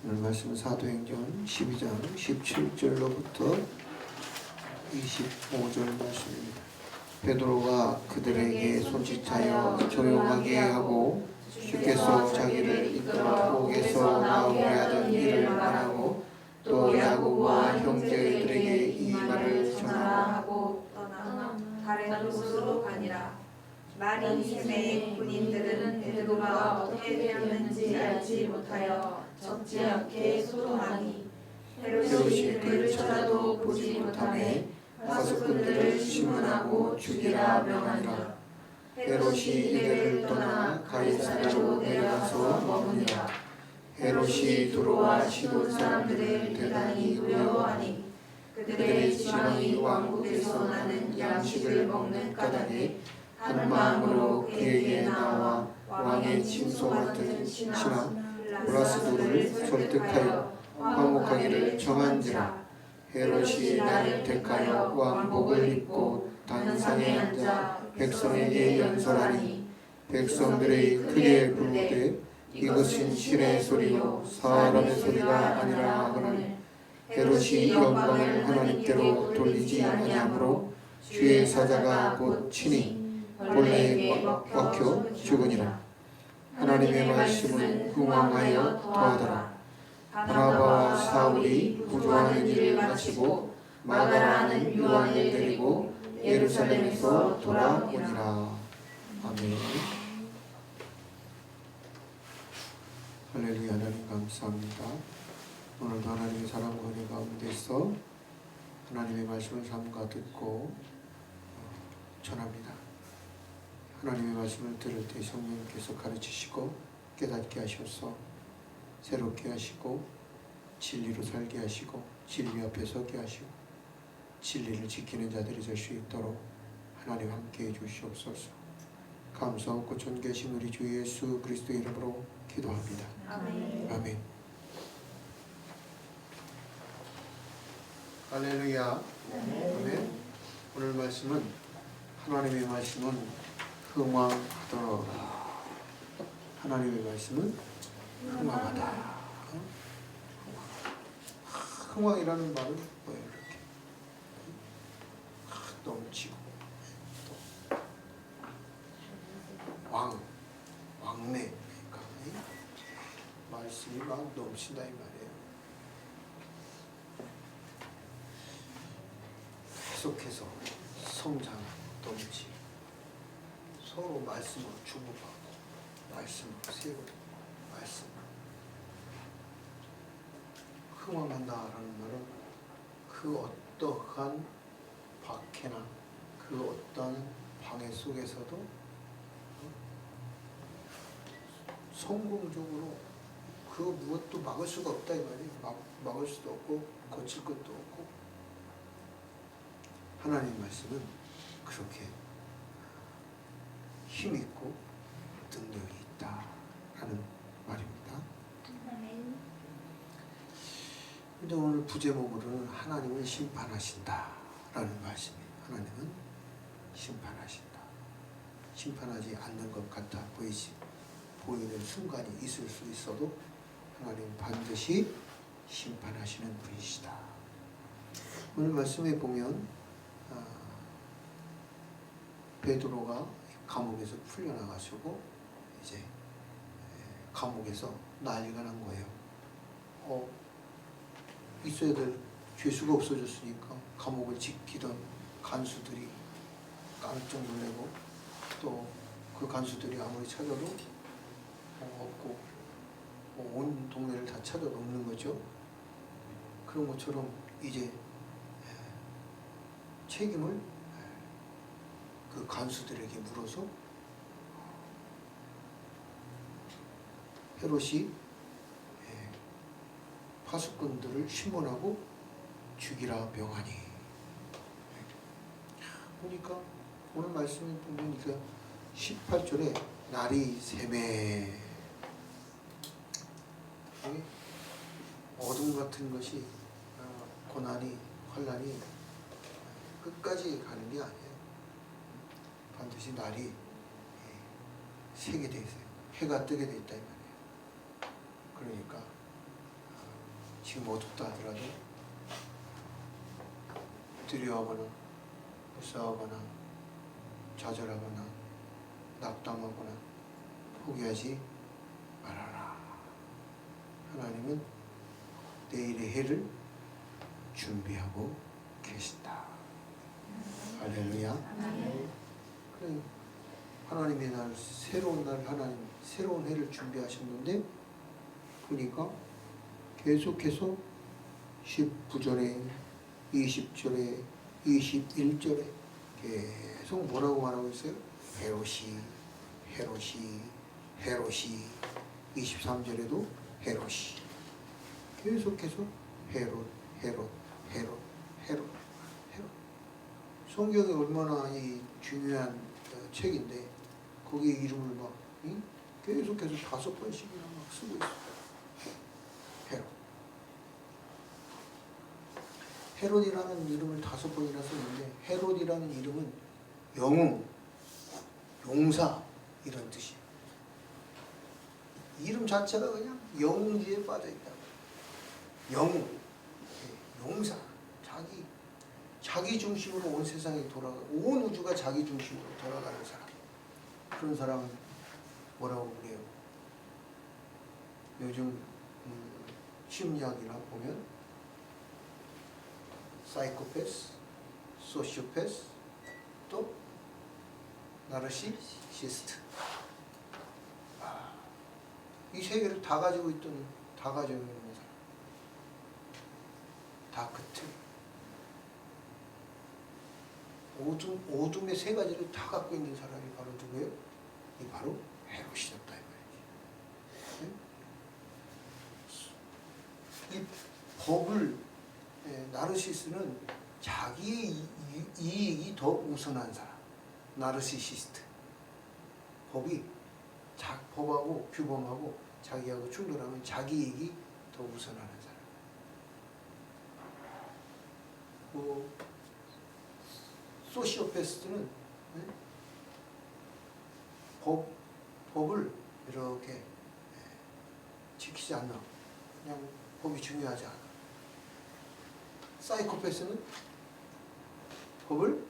오늘 말씀은 사도행전 12장 17절로부터 25절 말씀입니다. 베드로가 그들에게 손짓하여 조용하게 하고 주께서 자기를 이끌어 옥에서 나오게 하던 일을 말하고 또 야고보와 형제들에게 이 말을 전하고 떠나 다른 곳으로 가니라. 마린 세메의 군인들은 베드로가 어떻게 되었는지 알지 못하여 적지 않게 소동하니 헤롯이 그를 찾아도 보지 못하매 파수꾼들을 심문하고 죽이라 명하니라. 헤롯이 이들을 떠나 가이사랴로 내려가서 머무니라. 헤롯이 두로와 시돈 사람들을 대단히 두려워하니 그들의 지방이 왕국에서 나는 양식을 먹는 까닭에 한 마음으로 그에게 나와 왕의 침소 같은 신하 블라스도를 설득하여 화목하기를 정한지라. 헤롯이 나를 택하여 왕복을 입고 단상에 앉아 백성에게 연설하니 백성들이 크게 부르되 이것은 신의 소리요 사람의 소리가 아니라 하거늘 헤롯이 영광을 하나님께로 돌리지 아니하므로 주의 사자가 곧 친히 벌레에 먹혀 죽으니라. 하나님의 말씀은 흥왕하여 더하더라. 바나바와 사울이 구조하는 일을 마치고 마가라는 요한을 데리고 예루살렘에서 돌아오니라. 아멘. 할렐루야. 하나님 감사합니다. 오늘도 하나님의 사랑과 은혜 가운데서 하나님의 말씀을 삼가 듣고 전합니다. 하나님의 말씀을 들을 때 성령님께서 가르치시고 깨닫게 하셔서 새롭게 하시고 진리로 살게 하시고 진리 앞에 서게 하시고 진리를 지키는 자들이 될 수 있도록 하나님 함께해 주시옵소서. 감사하고 존귀하신 우리 주 예수 그리스도의 이름으로 기도합니다. 아멘. 아멘. 할렐루야. 아멘. 오늘 말씀은 하나님의 말씀은 흥왕하더라. 하나님의 말씀은 흥왕하다. 흥왕이라는 말은 뭐예요? 이렇게 넘치고 왕래 그러니까 말씀이 막 넘친다 이 말이에요. 계속해서 성장하고 넘치고 서로 말씀으로 주고받고 말씀으로 세우고 말씀으로 흥왕한다라는 말은 그 어떠한 박해나 그 어떤 방해 속에서도 성공적으로 그 무엇도 막을 수가 없다 이 말이에요. 막을 수도 없고 고칠 것도 없고 하나님 말씀은 그렇게 힘있고 능력이 있다라는 말입니다. 근데 오늘 부제목으로는 하나님은 심판하신다라는 말씀이에요. 하나님은 심판하신다. 심판하지 않는 것 같아 보이는 순간이 있을 수 있어도 하나님은 반드시 심판하시는 분이시다. 오늘 말씀에 보면 베드로가 감옥에서 풀려나가시고 이제 감옥에서 난리가 난 거예요. 있어야 될 죄수가 없어졌으니까 감옥을 지키던 간수들이 깜짝 놀래고 또 그 간수들이 아무리 찾아도 없고 온 동네를 다 찾아도 없는 거죠. 그런 것처럼 이제 책임을 그 간수들에게 물어서 헤롯이 파수꾼들을 심문하고 죽이라 명하니. 보니까 오늘 말씀에 보니까 18절에 날이 새매 어둠 같은 것이 고난이 환난이 끝까지 가는 게 아니에요. 반드시 날이 새게 돼 있어요. 해가 뜨게 돼 있다 이 말이에요. 그러니까 지금 어둡다 하더라도 두려워하거나 무서워하거나 좌절하거나 낙담하거나 포기하지 말아라. 하나님은 내일의 해를 준비하고 계신다. 할렐루야. 그래, 하나님의 날, 새로운 날, 하나님 새로운 해를 준비하셨는데 보니까 계속해서 19절에 20절에 21절에 계속 뭐라고 말하고 있어요? 헤롯이 헤롯이 헤롯이 23절에도 헤롯이 계속해서 헤롯 헤롯 헤롯 헤롯 헤롯. 성경이 얼마나 이 중요한 책인데 거기에 이름을 막 계속해서 5번씩이나 막 쓰고 있어요. 헤롯. 헤롯이라는 이름을 5번이나 썼는데 헤롯이라는 이름은 영웅, 용사 이런 뜻이에요. 이름 자체가 그냥 영웅지에 빠져있다. 영웅, 용사, 자기 중심으로 온 세상이 온 우주가 자기 중심으로 돌아가는 사람. 그런 사람은 뭐라고 그래요? 요즘 심리학이나 보면 사이코패스, 소시오패스, 또 나르시시스트. 이 세 개를 다 가지고 있는 사람. 다크트. 어둠의 세 가지를 다 갖고 있는 사람이 바로 누구예요? 이 바로 헤롯이었다 이 말이지. 이 법을 나르시스는 자기의 이익이 더 우선한 사람. 나르시시스트. 법하고 규범하고 자기하고 충돌하면 자기 이익이 더 우선하는 사람. 소시오패스트는 법을 이렇게 지키지 않는, 그냥 법이 중요하지 않아. 사이코패스는 법을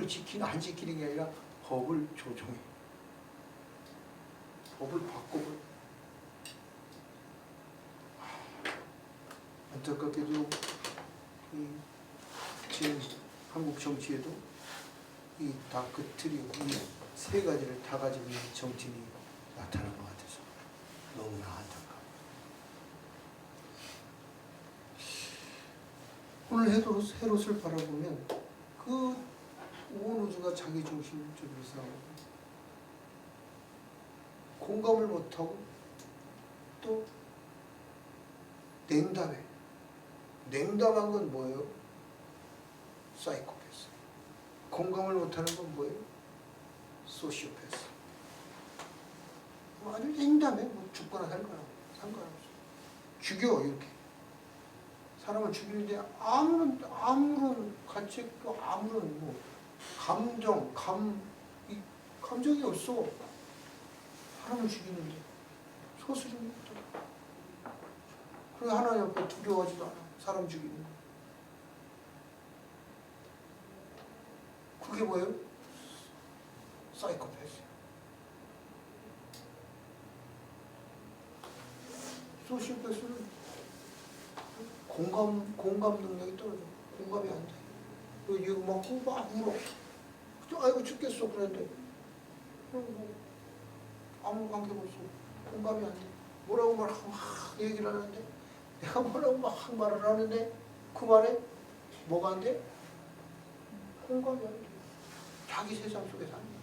지키는 안 지키는 게 아니라 법을 조종해. 법을 바꿔. 안타깝게도 지금 한국 정치에도 이 다크트리오, 이 세 가지를 다 가지고 있는 정치인이 나타난 것 같아서 너무나 안타까워. 오늘 헤롯을 바라보면 그 온 우주가 자기 중심적으로 싸우고 공감을 못하고 또 냉담한 건 뭐예요? 사이코패스. 공감을 못하는 건 뭐예요? 소시오패스. 아주 냉담해. 뭐 죽거나 살거나 상관없어. 죽여 이렇게. 사람을 죽이는데 아무런 가책도 아무런 감정이 없어. 사람을 죽이는데 소수를 못해. 그리고 하나님 앞에 두려워하지도 않아. 사람 죽이는 거. 그게 뭐예요? 사이코패스. 소시오패스는 공감 능력이 떨어져. 공감이 안 돼. 이거 막 울어. 아이고 죽겠어 그랬는데 아무 관계가 없어. 공감이 안 돼. 뭐라고 막 얘기를 하는데 내가 뭐라고 막 말을 하는데 그 말에 뭐가 안 돼? 공감이 안 돼. 자기 세상 속에 사는 거야.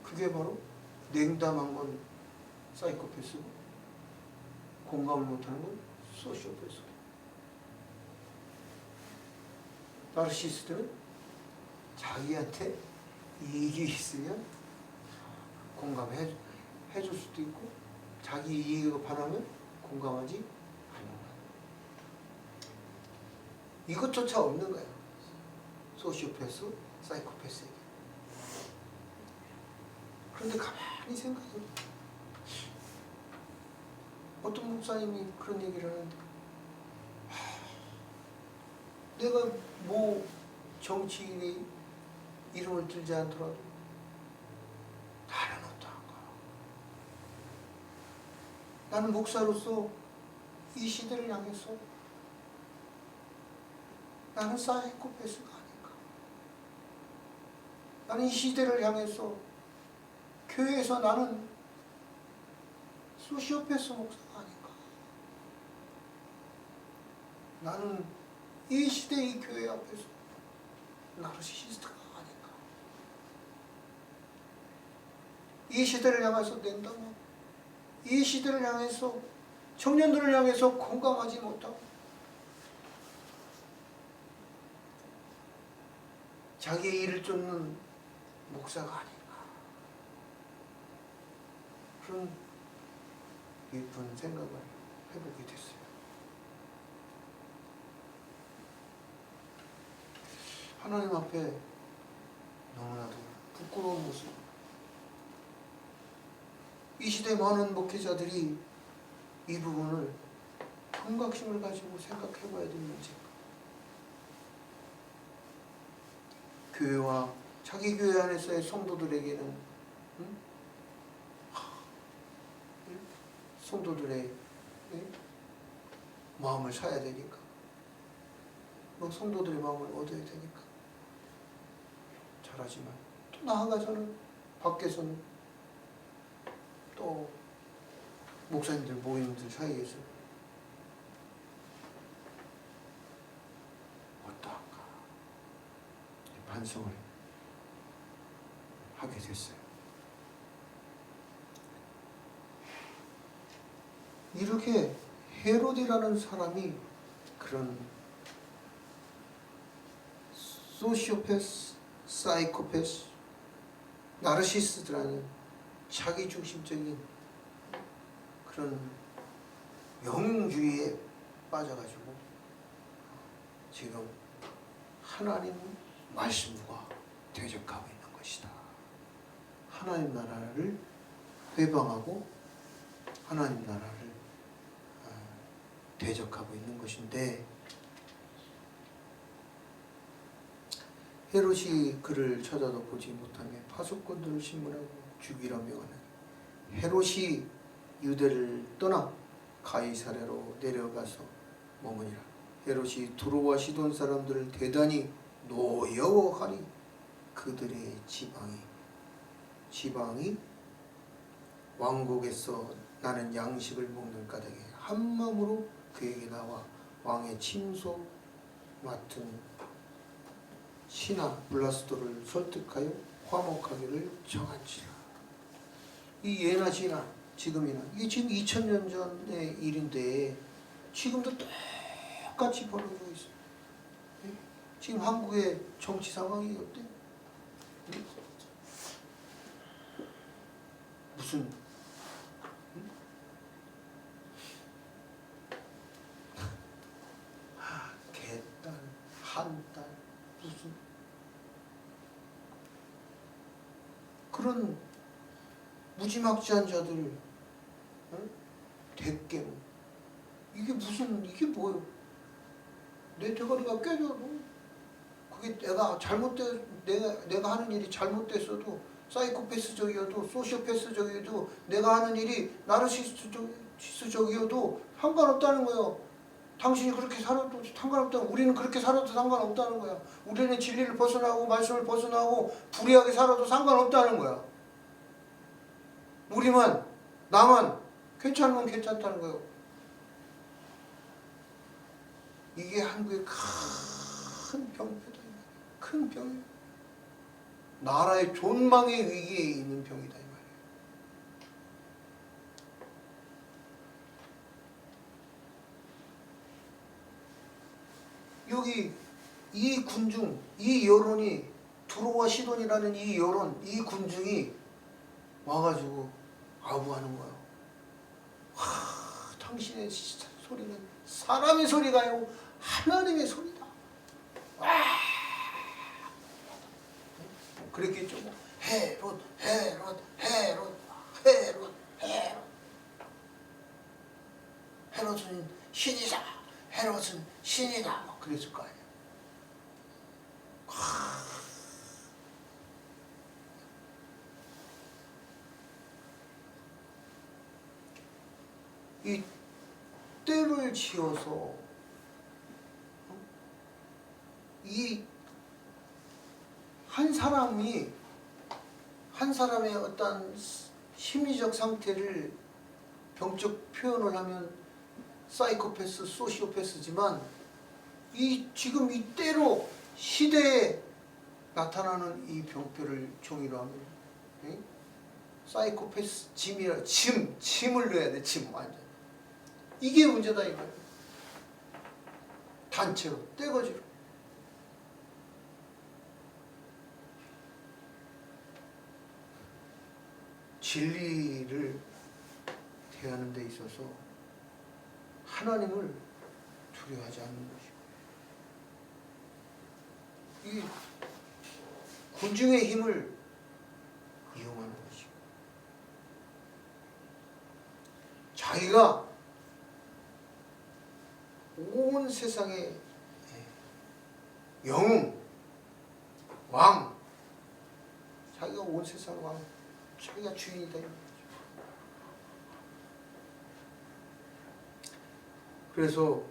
그게 바로 냉담한 건 사이코패스고 공감을 못하는 건 소시오패스. 나르시스트는 자기한테 이익이 있으면 공감해 줄 수도 있고 자기 이익에 반하면 공감하지 않는 거야. 이것조차 없는 거야. 소시오패스, 사이코패스에게. 그런데 가만히 생각해. 어떤 목사님이 그런 얘기를 하는데, 내가 뭐 정치인의 이름을 들지 않더라도 나는 어떠한가? 나는 목사로서 이 시대를 향해서 나는 사이코패스가 아닌가? 나는 이 시대를 향해서 교회에서 나는 소시오패스 목사가 아닌가? 나는 이 시대의 교회 앞에서 나르시시스트가 아닌가? 이 시대를 향해서 냉담하고, 이 시대를 향해서 청년들을 향해서 공감하지 못하고, 자기의 일을 쫓는 목사가 아닌가? 그런 깊은 생각을 해보게 됐어요. 하나님 앞에 너무나도 부끄러운 모습. 이 시대 많은 목회자들이 이 부분을 경각심을 가지고 생각해 봐야 될 문제입니다. 교회와 자기 교회 안에서의 성도들에게는 성도들의 마음을 사야 되니까, 성도들의 마음을 얻어야 되니까 잘하지만, 또 나아가서는 밖에서는 또 목사님들 모임들 사이에서 어떠한가 반성을 하게 됐어요. 이렇게 헤롯이라는 사람이 그런 소시오패스, 사이코패스, 나르시스트라는 자기중심적인 그런 영웅주의에 빠져가지고 지금 하나님 말씀과 대적하고 있는 것이다. 하나님 나라를 회방하고 하나님 나라를 대적하고 있는 것인데, 헤롯이 그를 찾아도 보지 못하며 파수꾼들을 신문하고 죽이라 명하는 헤롯이 유대를 떠나 가이사랴로 내려가서 머무니라. 헤롯이 두로와 시돈 사람들을 대단히 노여워하니 그들의 지방이 왕국에서 나는 양식을 먹는 까닭에 한 마음으로 그에게 나와 왕의 침소 맡은 신하 블라스도를 설득하여 화목하기를 정한지라. 이 예나 지나 지금이나, 이게 지금 2000년 전의 일인데 지금도 똑같이 벌어지고 있어요. 지금 한국의 정치 상황이 어때? 무슨 개딸, 한딸, 무슨 그런 무지막지한 자들, 대깨, 이게 뭐예요? 내 대가리가 깨져도 그게 내가 하는 일이 잘못됐어도, 사이코패스적이어도 소시오패스적이어도, 내가 하는 일이 나르시스적이어도 상관없다는 거예요. 당신이 그렇게 살아도 상관없다는, 우리는 그렇게 살아도 상관없다는 거야. 우리는 진리를 벗어나고 말씀을 벗어나고 불의하게 살아도 상관없다는 거야. 나만 괜찮으면 괜찮다는 거예요. 이게 한국의 큰 병폐다. 큰 병이에요. 나라의 존망의 위기에 있는 병이다 이 말이에요. 여기 이 군중, 이 여론이, 두로와 시돈이라는 이 여론, 이 군중이 와가지고 아부하는 거예요. 당신의 소리는 사람의 소리가요, 하나님의 소리다. 그랬겠죠. 헤롯. 헤롯은 신이다, 헤롯은 신이다, 막 그랬을 거 아니에요. 이 때를 지어서 이 한 사람이 한 사람의 어떤 심리적 상태를 병적 표현을 하면 사이코패스, 소시오패스지만 이 지금 이 때로 시대에 나타나는 이 병표를 종이로 하면 사이코패스 짐이라 짐을 넣어야 돼. 짐 완전. 이게 문제다 이거예요. 단체로 떼거지로. 진리를 대하는 데 있어서 하나님을 두려워하지 않는 것이고 이 군중의 힘을 이용하는 것이고 자기가 온 세상의 영웅, 왕, 자기가 온 세상 왕, 자기가 주인이다. 그래서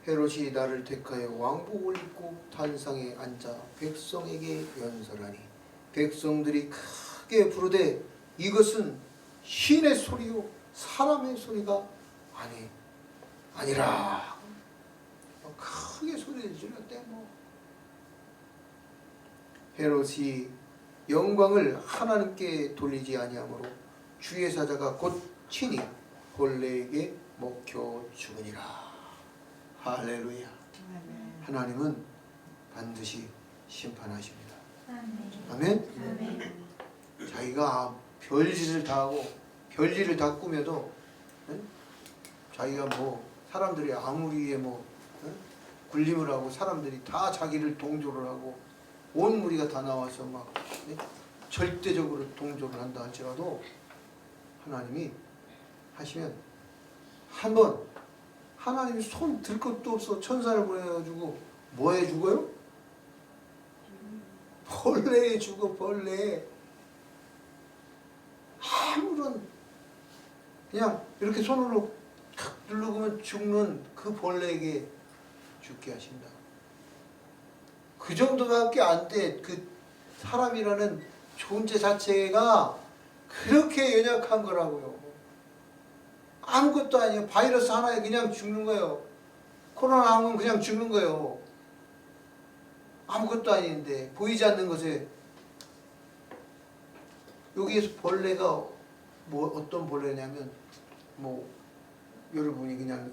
헤롯이 나를 택하여 왕복을 입고 단상에 앉아 백성에게 연설하니 백성들이 크게 부르되 이것은 신의 소리요 사람의 소리가 아니라 크게 소리를 질렀대. 헤롯이 영광을 하나님께 돌리지 아니하므로 주의 사자가 곧 친히 벌레에게 먹혀 죽으니라. 할렐루야. 하나님은 반드시 심판하십니다. 아멘. 자기가 별짓을 다 하고 별짓을 다 꾸며도 자기가 사람들이 아무리 굴림을 하고 사람들이 다 자기를 동조를 하고 온 무리가 다 나와서 막 절대적으로 동조를 한다 할지라도 하나님이 하시면 한번 하나님이 손 들 것도 없어 천사를 보내가지고 뭐 해 죽어요? 벌레에 죽어. 벌레에 아무런 그냥 이렇게 손으로 누르면 죽는 그 벌레에게 죽게 하신다. 그 정도밖에 안 돼. 그 사람이라는 존재 자체가 그렇게 연약한 거라고요. 아무것도 아니에요. 바이러스 하나에 그냥 죽는 거예요. 코로나 하면 그냥 죽는 거예요. 아무것도 아닌데 보이지 않는 것에 여기에서 벌레가 어떤 벌레냐면 여러분이 그냥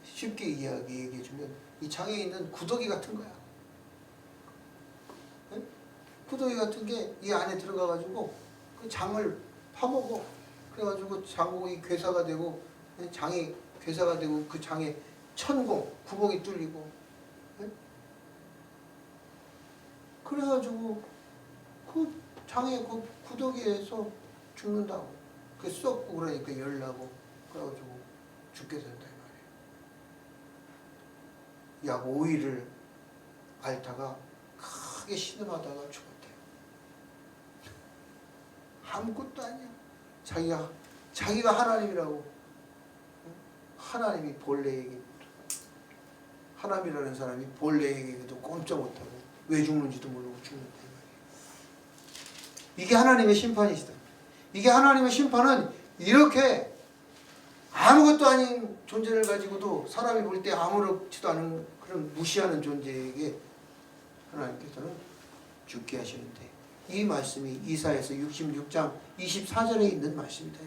쉽게 얘기해 주면 이 장에 있는 구더기 같은 거야. 구더기 같은 게 이 안에 들어가가지고 그 장을 파먹어. 그래가지고 장이 괴사가 되고 장이 괴사가 되고 그 장에 구멍이 뚫리고 그래가지고 그 장에 그 구더기에서 죽는다고. 그 썩고 그러니까 열나고 그래가지고 죽게 된다 이 말이에요. 약 5일을 앓다가 크게 신음하다가 죽었대요. 아무것도 아니야. 자기가 하나님이라고. 하나님이 벌레에게 하나님이라는 사람이 벌레에게도 꼼짝 못하고 왜 죽는지도 모르고 죽는다 이 말이에요. 이게 하나님의 심판이시다. 이게 하나님의 심판은 이렇게 아무것도 아닌 존재를 가지고도 사람이 볼 때 아무렇지도 않은 그런 무시하는 존재에게 하나님께서는 죽게 하시는데 이 말씀이 이사야서 66장 24절에 있는 말씀이다.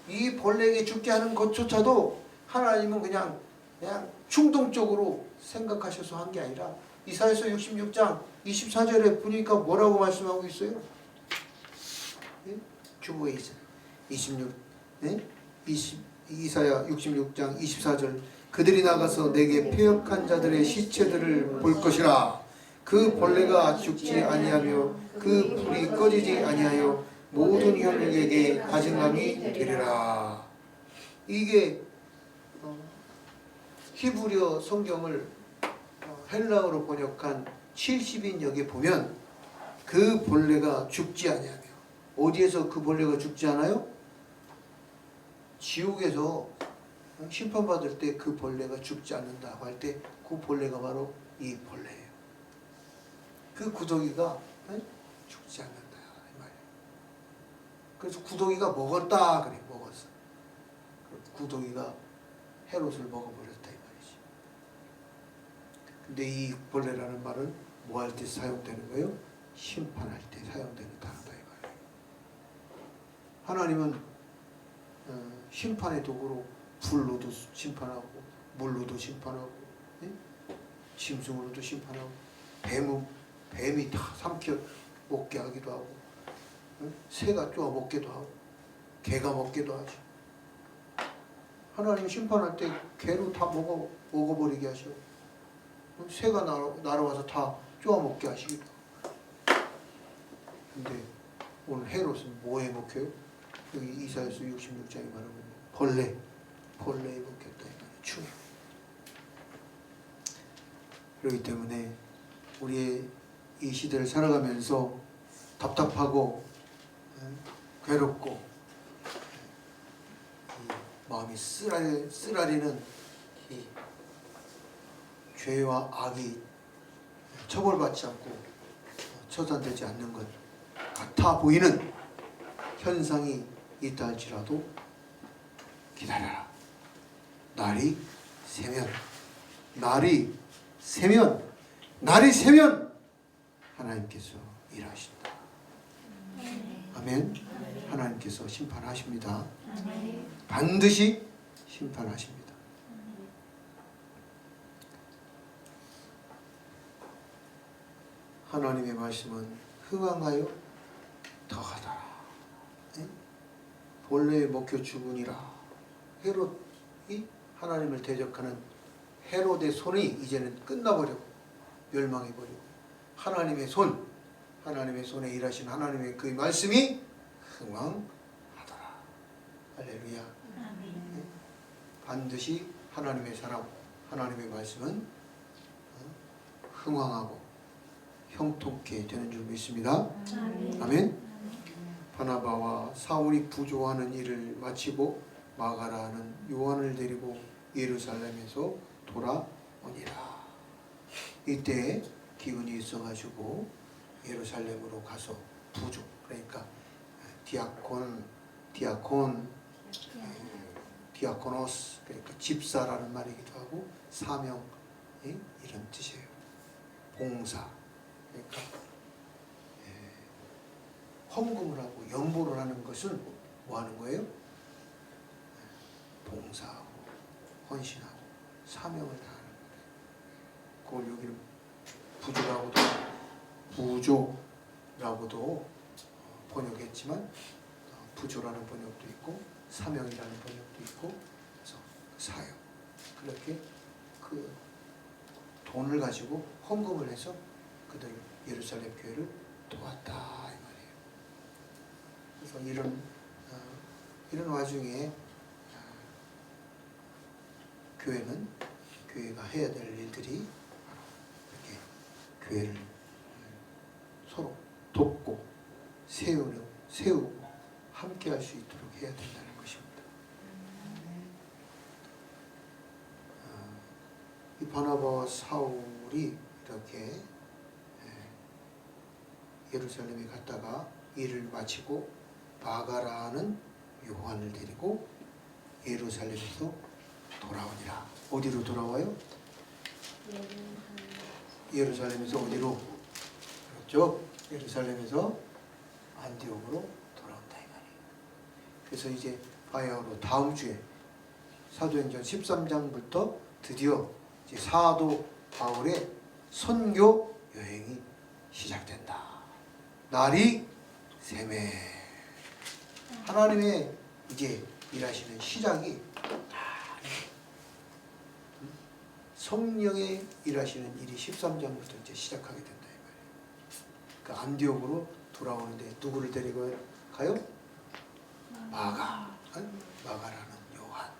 이 벌레에게 죽게 하는 것조차도 하나님은 그냥 충동적으로 생각하셔서 한 게 아니라 이사야서 66장 24절에 보니까 뭐라고 말씀하고 있어요? 주보에 있어요. 이사야 66장 24절 그들이 나가서 내게 패역한 자들의 시체들을 볼 것이라. 그 벌레가 죽지 아니하며 그 불이 꺼지지 아니하여 모든 혈육에게 가증함이 되리라. 이게 히브리어 성경을 헬라어로 번역한 70인 여기 보면 그 벌레가 죽지 아니하며, 어디에서 그 벌레가 죽지 않아요? 지옥에서 심판받을 때 그 벌레가 죽지 않는다고 할 때 그 벌레가 바로 이 벌레예요. 그 구더기가 죽지 않는다 이 말이에요. 그래서 구더기가 먹었다 그래. 먹었어. 구더기가 헤롯을 먹어버렸다 이 말이지. 근데 이 벌레라는 말은 뭐 할 때 사용되는 거예요? 심판할 때 사용되는 단어다 이 말이에요. 하나님은 심판의 도구로 불로도 심판하고 물로도 심판하고 짐승으로도 심판하고 뱀이 다 삼켜 먹게 하기도 하고 새가 쪼아 먹기도 하고 개가 먹기도 하죠. 하나님 심판할 때 개로 다 먹어버리게 하셔. 새가 날아와서 다 쪼아 먹게 하시기도 하고. 근데 오늘 헤롯은 뭐에 먹혀요? 여기 이사야서 66장에 말하면 벌레에 먹혔다. 충. 그렇기 때문에 우리의 이 시대를 살아가면서 답답하고 괴롭고 마음이 쓰라리는 이 죄와 악이 처벌받지 않고 처단되지 않는 것 같아 보이는 현상이 있다 할지라도 기다려라. 날이 새면 하나님께서 일하신다. 아멘. 하나님께서 심판하십니다. 반드시 심판하십니다. 하나님의 말씀은 흥황하여 더하더라. 본래에 먹혀 죽으니라. 헤롯이 하나님을 대적하는 헤롯의 손이 이제는 끝나버리고 멸망해버리고 하나님의 손에 일하신 하나님의 그 말씀이 흥황하더라. 할렐루야. 반드시 하나님의 사람, 하나님의 말씀은 흥황하고 형통케 되는 줄 믿습니다. 아멘. 바나바와 사울이 부조하는 일을 마치고 마가라는 요한을 데리고 예루살렘에서 돌아오니라. 이때 기운이 있어가지고 예루살렘으로 가서 부조, 그러니까 디아코노스, 그러니까 집사라는 말이기도 하고 사명, 이런 뜻이에요. 봉사, 그러니까 헌금을 하고 연보를 하는 것은 뭐 하는 거예요? 봉사하고 헌신하고 사명을 다하는 거예요. 그걸 여기는 부조라고도 번역했지만 부조라는 번역도 있고 사명이라는 번역도 있고, 그래서 사역, 그렇게 그 돈을 가지고 헌금을 해서 그들 예루살렘 교회를 도왔다 이 말이에요. 그래서 이런 와중에 교회가 해야 될 일들이 이렇게 교회를 서로 돕고 세우고 함께 할 수 있도록 해야 된다는 것입니다. 이 바나바와 사울이 이렇게 예루살렘에 갔다가 일을 마치고 마가라는 요한을 데리고 예루살렘에서 돌아오니라. 어디로 돌아와요? 예루살렘에서 어디로? 그렇죠? 예루살렘에서 안디옥으로 돌아온다 이 말이에요. 그래서 이제 바야흐로 다음 주에 사도행전 13장부터 드디어 이제 사도 바울의 선교 여행이 시작된다. 날이 새매. 하나님의 이제 일하시는 시작이 성령의 일하시는 일이 13장부터 이제 시작하게 된다 이 말이에요. 그 안디옥으로 돌아오는데 누구를 데리고 가요? 마가라는 요한.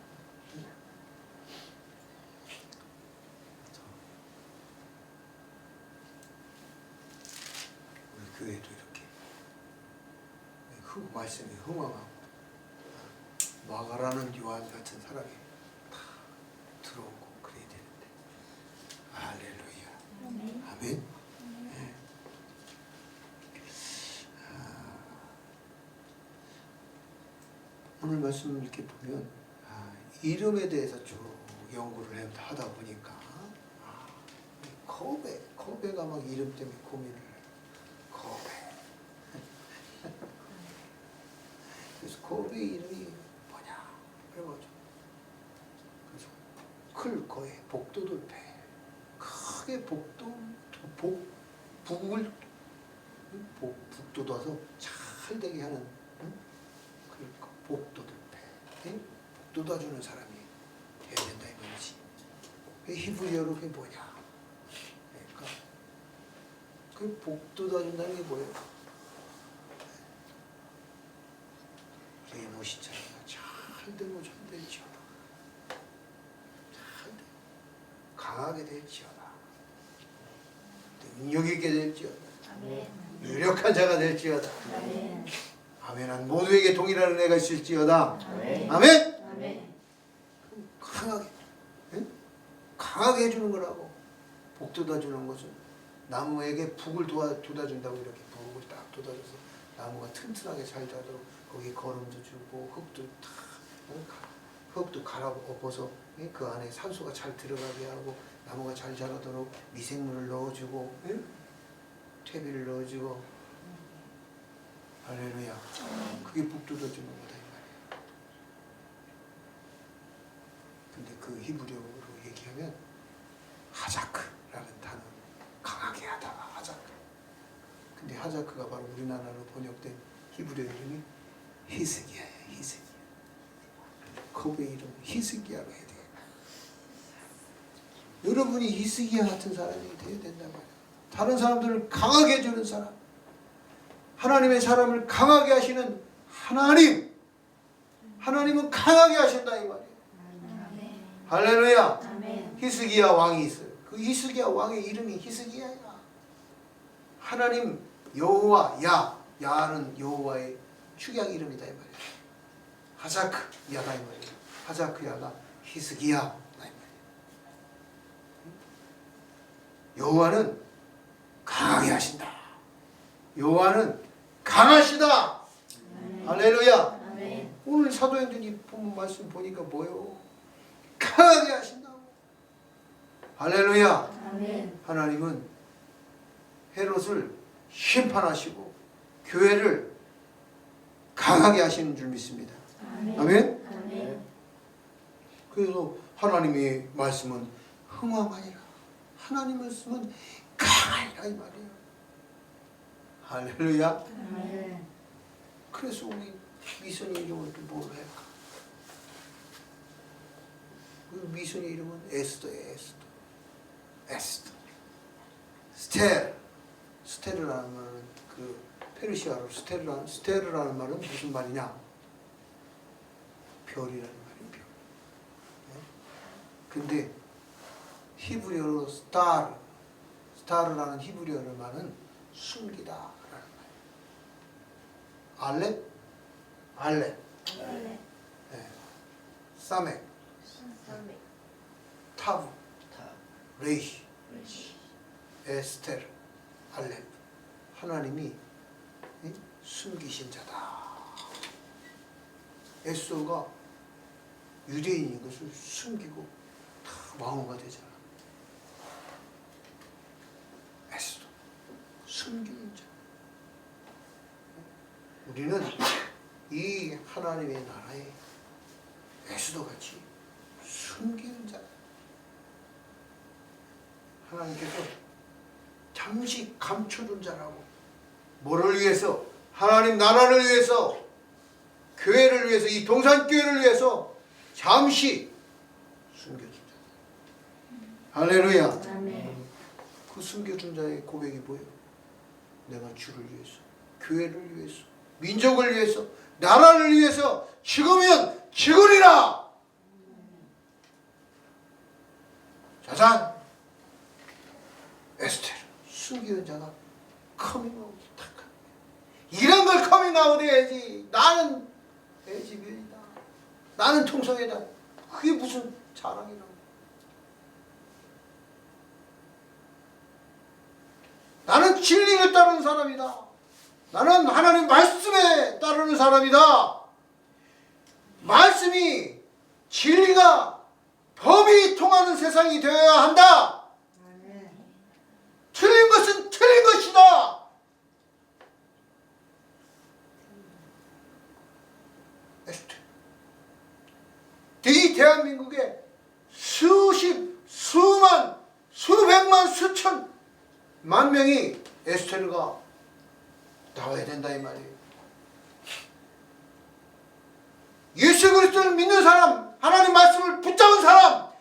그 말씀이 흥황하고 마가라는 요한 같은 사람이 다 들어오고 그래야 되는데 할렐루야. 아멘. 네. 오늘 말씀을 이렇게 보면 이름에 대해서 쭉 연구를 하다 보니까 거베가 막 이름 때문에 고민을 해요. 거베. 그래서 거베 이름이 뭐냐 해가지고 그래서 클 거에 복도돌패 크게 북돋아서 잘 되게 하는 그러니까 복도돌패 복돋아주는 사람이 해야 된다 이 말이지. 히브리어로 그게 뭐냐? 그러니까 그 복돋아준다는 게 뭐예요? 우리 모시처럼 잘 되고 잘 될지어다. 잘 되고 강하게 될지어다. 능력 있게 될지어다. 유력한 자가 될지어다. 아멘한 모두에게 동일한 은혜가 있을지어다. 아멘. 강하게 강하게 해주는 거라고. 복돋아주는 것은 나무에게 북을 돋아준다고. 이렇게 북을 딱 돋아줘서 나무가 튼튼하게 잘 자도록 거기 거름도 주고 흙도 갈아 엎어서 그 안에 산소가 잘 들어가게 하고 나무가 잘 자라도록 미생물을 넣어주고 퇴비를 넣어주고. 할렐루야. 그게 북돋아주는 거다 이 말이에요. 근데 그 히브리어로 얘기하면 하자크라는 단어, 강하게 하다. 하자크. 근데 하자크가 바로 우리나라로 번역된 히브리어 이름이 히스기야예요. 히스기야. 거베 이름 히스기야로 해야 돼요. 여러분이 히스기야 같은 사람이 되어야 된단 말이에요. 다른 사람들을 강하게 해주는 사람, 하나님의 사람을 강하게 하시는 하나님. 하나님은 강하게 하신다 이 말이에요. 할렐루야. 히스기야 왕이 있어요. 그 히스기야 왕의 이름이 히스기야야. 하나님 여호와 야는 여호와의 축약 이름이다 이 말이에요. 하자크 야다 이 말이에요. 하자크 야가 히스기야 이 말이에요. 여호와는 강하게 하신다. 여호와는 강하시다. 할렐루야. 오늘 사도행전 본문 말씀 보니까 뭐예요? 강하게 하신다고. 할렐루야. 하나님은 헤롯을 심판하시고 교회를 강하게 하시는 줄 믿습니다. 아멘. 그래서 하나님의 말씀은 흥황하니라. 하나님의 말씀은 강하니라 이 말이에요. 할렐루야. 그래서 우리 미선의 이름은 또 뭘 할까? 그 미선의 이름은 에스더예요. 에스더. 스테르라는 말은 그 페르시아로 스테르라는 말은 무슨 말이냐? 별이라는 말이에요. 별. 근데 히브리어로 스타르라는 히브리어로 말은 숨기다라는 말이에요. 알렙. 네. 사멕. 타브. 레이시. 에스테르. 알렙. 하나님이 숨기신 자다. 에스더가 유대인인 것을 숨기고 다 왕후가 되잖아. 에스더. 숨기는 자. 우리는 이 하나님의 나라에 에스더같이 숨기는 자. 하나님께서 잠시 감춰둔 자라고. 뭐를 위해서? 하나님 나라를 위해서, 교회를 위해서, 이 동산교회를 위해서 잠시 숨겨준 자. 할렐루야. 아멘. 그 숨겨준 자의 고백이 뭐예요? 내가 주를 위해서, 교회를 위해서, 민족을 위해서, 나라를 위해서 죽으면 죽으리라. 짜잔. 에스테르 숨기는 자가 커밍아웃 탁. 이런 걸 커밍 왕인가 그래야지. 나는 내 집이다. 나는 통성이다. 그게 무슨 자랑이라고. 나는 진리를 따르는 사람이다. 나는 하나님 말씀에 따르는 사람이다. 말씀이 진리가 법이 통하는 세상이 되어야 한다. 틀린 것은 틀린 것이다. 이 대한민국에 수만, 수백만, 수천만 명이 에스테르가 나와야 된다 이 말이에요. 예수 그리스도를 믿는 사람, 하나님 말씀을 붙잡은 사람,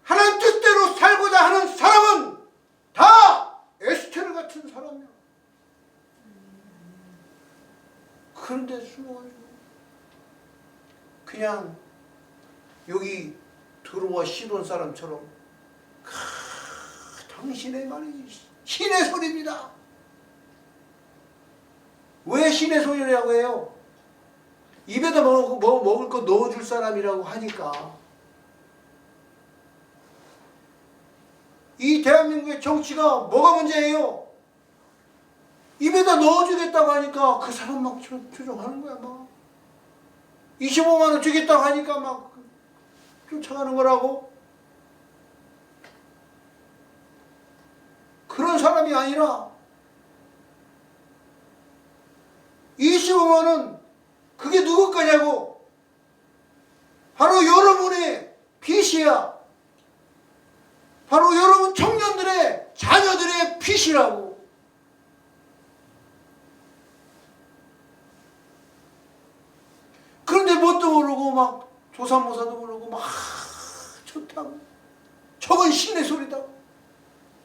하나님 뜻대로 살고자 하는 사람은 다 에스테르 같은 사람이야. 그런데 숨어가지고 그냥 여기 들어와 시돈 사람처럼 당신의 말이 신의 소리입니다. 왜 신의 소리라고 해요? 입에다 먹을 거 넣어줄 사람이라고 하니까. 이 대한민국의 정치가 뭐가 문제예요? 입에다 넣어주겠다고 하니까 그 사람 막 조종하는 거야. 막 25만 원 주겠다고 하니까 막 쫓아가는 거라고. 그런 사람이 아니라 25만 원 그게 누구 거냐고. 바로 여러분의 빚이야. 바로 여러분 청년들의 자녀들의 빚이라고. 그런데 뭣도 모르고 막 조삼모사도 모르고 막 좋다고. 저건 신의 소리다.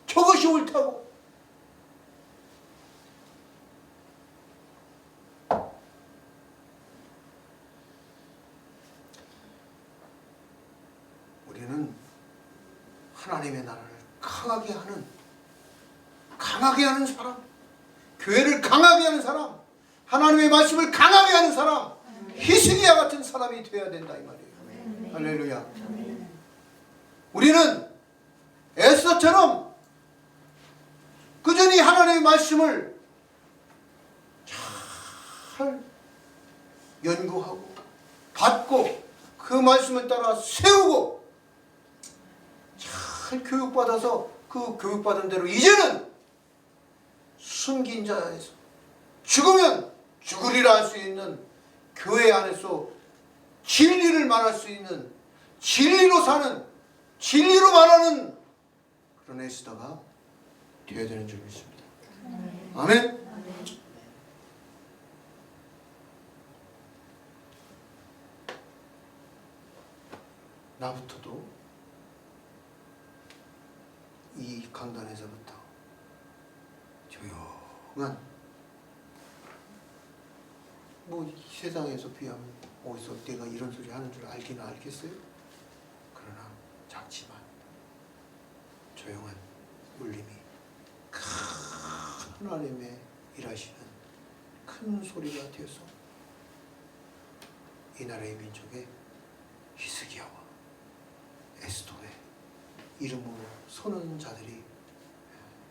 저것이 옳다고. 우리는 하나님의 나라를 강하게 하는 사람, 교회를 강하게 하는 사람, 하나님의 말씀을 강하게 하는 사람, 히스기야 같은 사람이 되어야 된다 이 말이에요. 할렐루야. 우리는 에스더처럼 꾸준히 하나님의 말씀을 잘 연구하고 받고 그 말씀을 따라 세우고 잘 교육받아서 그 교육받은 대로 이제는 숨긴 자에서 죽으면 죽으리라 할 수 있는 교회 안에서 진리를 말할 수 있는, 진리로 사는, 진리로 말하는 그런 에스더가 되어야 되는 줄 믿습니다. 아멘. 나부터도 이 강단에서부터 조용한, 뭐 세상에서 비하면 어디서 내가 이런 소리 하는 줄 알기는 알겠어요? 그러나 작지만 조용한 울림이 큰 하나님의 일하시는 큰 소리가 되어서 이 나라의 민족의 히스기야와 에스더의 이름으로 서는 자들이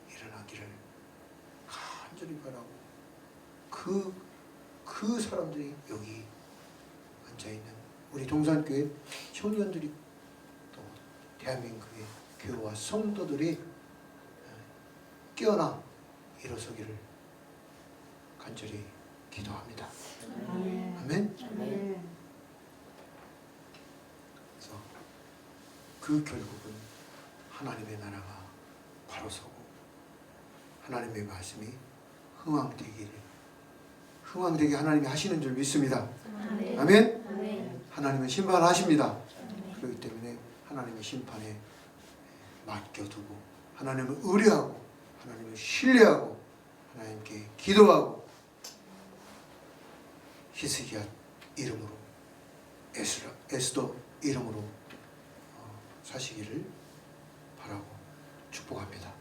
일어나기를 간절히 바라고, 그 사람들이 여기 앉아있는 우리 동산교회 청년들이 또 대한민국의 교회와 성도들이 깨어나 일어서기를 간절히 기도합니다. 아멘. 그래서 그 결국은 하나님의 나라가 바로 서고 하나님의 말씀이 흥왕되게 하나님이 하시는 줄 믿습니다. 아멘. 하나님은 심판하십니다. 그렇기 때문에 하나님의 심판에 맡겨두고 하나님을 의뢰하고 하나님을 신뢰하고 하나님께 기도하고 히스기야 이름으로 에스더 이름으로 사시기를 바라고 축복합니다.